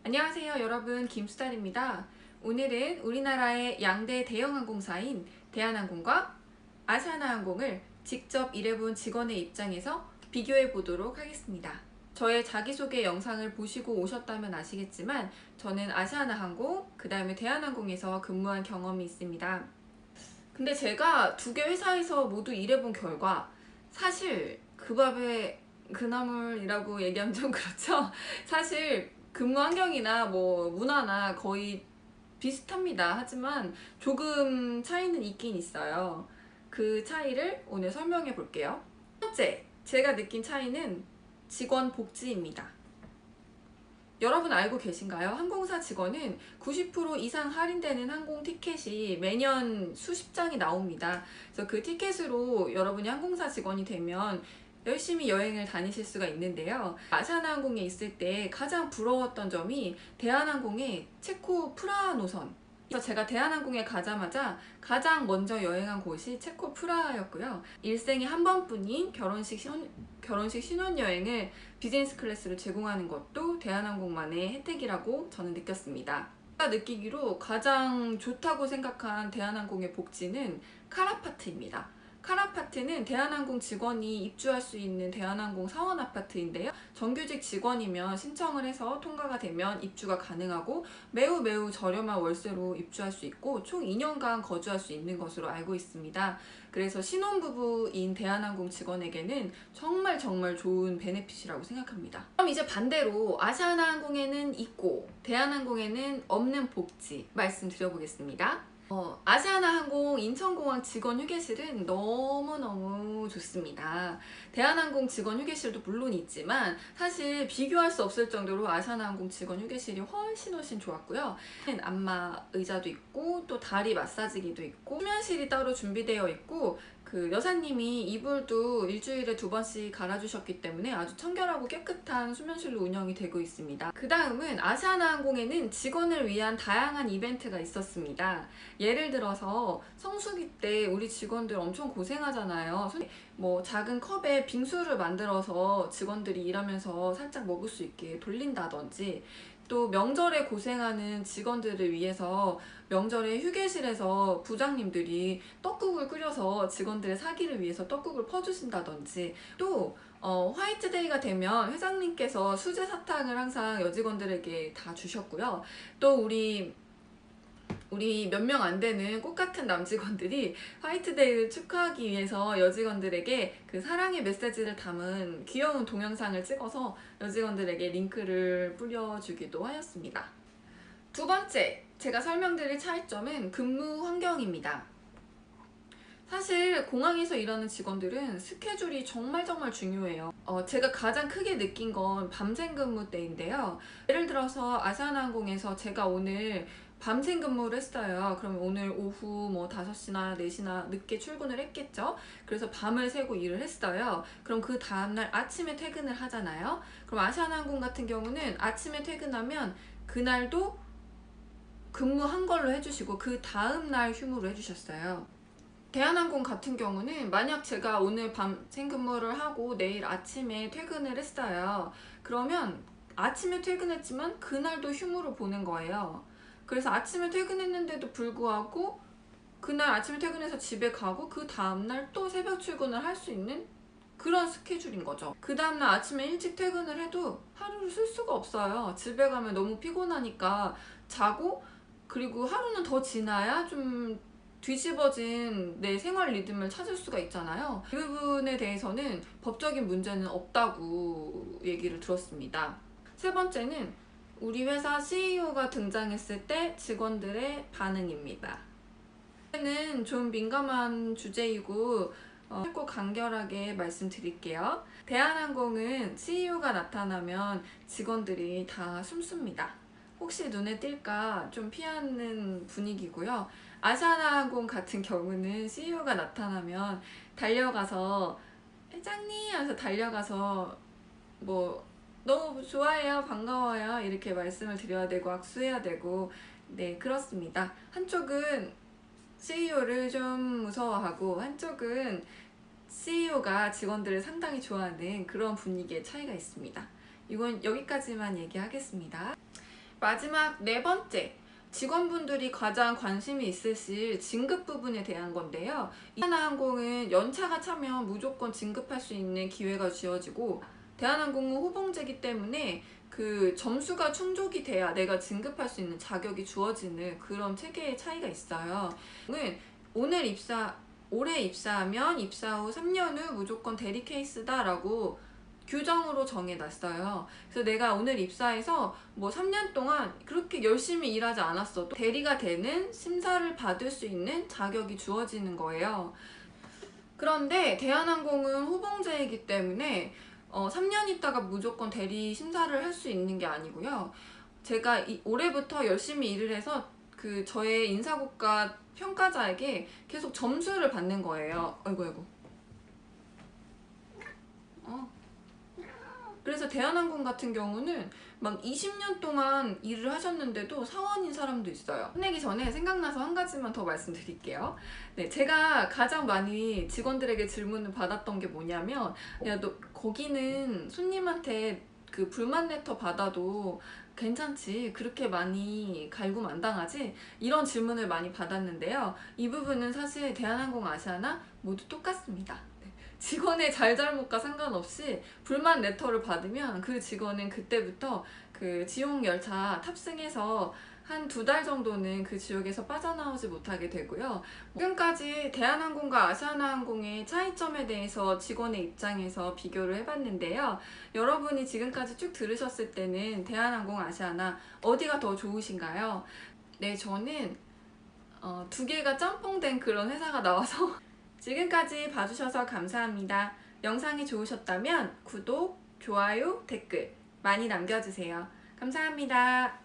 안녕하세요 여러분, 김수달입니다. 오늘은 우리나라의 양대 대형항공사인 대한항공과 아시아나항공을 직접 일해본 직원의 입장에서 비교해 보도록 하겠습니다. 저의 자기소개 영상을 보시고 오셨다면 아시겠지만 저는 아시아나항공, 그 다음에 대한항공에서 근무한 경험이 있습니다. 근데 제가 두 개 회사에서 모두 일해본 결과 사실 그 밥에 그 나물이라고 얘기하면 좀 그렇죠? 사실 근무 환경이나 뭐 문화나 거의 비슷합니다. 하지만 조금 차이는 있긴 있어요. 그 차이를 오늘 설명해 볼게요. 첫 번째, 제가 느낀 차이는 직원 복지입니다. 여러분 알고 계신가요? 항공사 직원은 90% 이상 할인되는 항공 티켓이 매년 수십 장이 나옵니다. 그래서 그 티켓으로 여러분이 항공사 직원이 되면 열심히 여행을 다니실 수가 있는데요. 아시아나항공에 있을 때 가장 부러웠던 점이 대한항공의 체코 프라하 노선. 그래서 제가 대한항공에 가자마자 가장 먼저 여행한 곳이 체코 프라하였고요. 일생에 한 번뿐인 결혼식 신혼여행을 비즈니스 클래스로 제공하는 것도 대한항공만의 혜택이라고 저는 느꼈습니다. 제가 느끼기로 가장 좋다고 생각한 대한항공의 복지는 카라파트입니다. 카라파트는 대한항공 직원이 입주할 수 있는 대한항공 사원 아파트인데요. 정규직 직원이면 신청을 해서 통과가 되면 입주가 가능하고 매우 저렴한 월세로 입주할 수 있고 총 2년간 거주할 수 있는 것으로 알고 있습니다. 그래서 신혼부부인 대한항공 직원에게는 정말 좋은 베네핏이라고 생각합니다. 그럼 이제 반대로 아시아나항공에는 있고 대한항공에는 없는 복지 말씀드려보겠습니다. 아시아나항공 인천공항 직원 휴게실은 너무너무 좋습니다. 대한항공 직원 휴게실도 물론 있지만 사실 비교할 수 없을 정도로 아시아나항공 직원 휴게실이 훨씬 좋았고요. 안마 의자도 있고 또 다리 마사지기도 있고 수면실이 따로 준비되어 있고 그 여사님이 이불도 일주일에 2번씩 갈아주셨기 때문에 아주 청결하고 깨끗한 수면실로 운영이 되고 있습니다. 그 다음은 아시아나항공에는 직원을 위한 다양한 이벤트가 있었습니다. 예를 들어서 성수기 때 우리 직원들 엄청 고생하잖아요. 뭐 작은 컵에 빙수를 만들어서 직원들이 일하면서 살짝 먹을 수 있게 돌린다든지, 또 명절에 고생하는 직원들을 위해서 명절에 휴게실에서 부장님들이 떡국을 끓여서 직원들의 사기를 위해서 떡국을 퍼주신다든지, 또 화이트데이가 되면 회장님께서 수제 사탕을 항상 여직원들에게 다 주셨고요. 또 우리 몇 명 안 되는 꽃 같은 남직원들이 화이트데이를 축하하기 위해서 여직원들에게 그 사랑의 메시지를 담은 귀여운 동영상을 찍어서 여직원들에게 링크를 뿌려주기도 하였습니다. 두 번째, 제가 설명드릴 차이점은 근무 환경입니다. 사실 공항에서 일하는 직원들은 스케줄이 정말 중요해요. 제가 가장 크게 느낀 건 밤샘 근무 때인데요. 예를 들어서 아시아나항공에서 제가 오늘 밤샘 근무를 했어요. 그럼 오늘 오후 뭐 5시나 4시나 늦게 출근을 했겠죠. 그래서 밤을 새고 일을 했어요. 그럼 그 다음날 아침에 퇴근을 하잖아요. 그럼 아시아나항공 같은 경우는 아침에 퇴근하면 그날도 근무한 걸로 해주시고 그 다음날 휴무로 해주셨어요. 대한항공 같은 경우는 만약 제가 오늘 밤샘 근무를 하고 내일 아침에 퇴근을 했어요. 그러면 아침에 퇴근했지만 그날도 휴무로 보는 거예요. 그래서 아침에 퇴근했는데도 불구하고 그날 아침에 퇴근해서 집에 가고 그 다음날 또 새벽 출근을 할 수 있는 그런 스케줄인 거죠. 그 다음날 아침에 일찍 퇴근을 해도 하루를 쓸 수가 없어요. 집에 가면 너무 피곤하니까 자고, 그리고 하루는 더 지나야 좀 뒤집어진 내 생활 리듬을 찾을 수가 있잖아요. 이 부분에 대해서는 법적인 문제는 없다고 얘기를 들었습니다. 세 번째는 우리 회사 CEO가 등장했을 때 직원들의 반응입니다. 이는 좀 민감한 주제이고 짧고 간결하게 말씀드릴게요. 대한항공은 CEO가 나타나면 직원들이 다 숨습니다. 혹시 눈에 띌까 좀 피하는 분위기고요. 아시아나항공 같은 경우는 CEO가 나타나면 달려가서 회장님 하면서 달려가서 뭐 너무 좋아해요, 반가워요 이렇게 말씀을 드려야 되고 악수해야 되고, 네 그렇습니다. 한쪽은 CEO를 좀 무서워하고 한쪽은 CEO가 직원들을 상당히 좋아하는 그런 분위기의 차이가 있습니다. 이건 여기까지만 얘기하겠습니다. 마지막 네 번째, 직원분들이 가장 관심이 있으실 진급 부분에 대한 건데요. 대한항공은 연차가 차면 무조건 진급할 수 있는 기회가 주어지고, 대한항공은 호봉제이기 때문에 그 점수가 충족이 돼야 내가 진급할 수 있는 자격이 주어지는 그런 체계의 차이가 있어요. 올해 입사하면 입사 후 3년 후 무조건 대리 케이스다라고 규정으로 정해놨어요. 그래서 내가 오늘 입사해서 뭐 3년 동안 그렇게 열심히 일하지 않았어도 대리가 되는 심사를 받을 수 있는 자격이 주어지는 거예요. 그런데 대한항공은 호봉제이기 때문에 3년 있다가 무조건 대리 심사를 할 수 있는 게 아니고요. 제가 올해부터 열심히 일을 해서 그 저의 인사고과 평가자에게 계속 점수를 받는 거예요. 아이고. 그래서 대한항공 같은 경우는 막 20년 동안 일을 하셨는데도 사원인 사람도 있어요. 끝내기 전에 생각나서 한 가지만 더 말씀드릴게요. 네, 제가 가장 많이 직원들에게 질문을 받았던 게 뭐냐면, 야, 너 거기는 손님한테 그 불만 레터 받아도 괜찮지? 그렇게 많이 갈굼 안 당하지? 이런 질문을 많이 받았는데요. 이 부분은 사실 대한항공, 아시아나 모두 똑같습니다. 직원의 잘잘못과 상관없이 불만 레터를 받으면 그 직원은 그때부터 그 지옥열차 탑승해서 한 2달 정도는 그 지역에서 빠져나오지 못하게 되고요. 지금까지 대한항공과 아시아나항공의 차이점에 대해서 직원의 입장에서 비교를 해봤는데요. 여러분이 지금까지 쭉 들으셨을 때는 대한항공, 아시아나 어디가 더 좋으신가요? 네, 저는 2개가 짬뽕된 그런 회사가 나와서 지금까지 봐주셔서 감사합니다. 영상이 좋으셨다면 구독, 좋아요, 댓글 많이 남겨주세요. 감사합니다.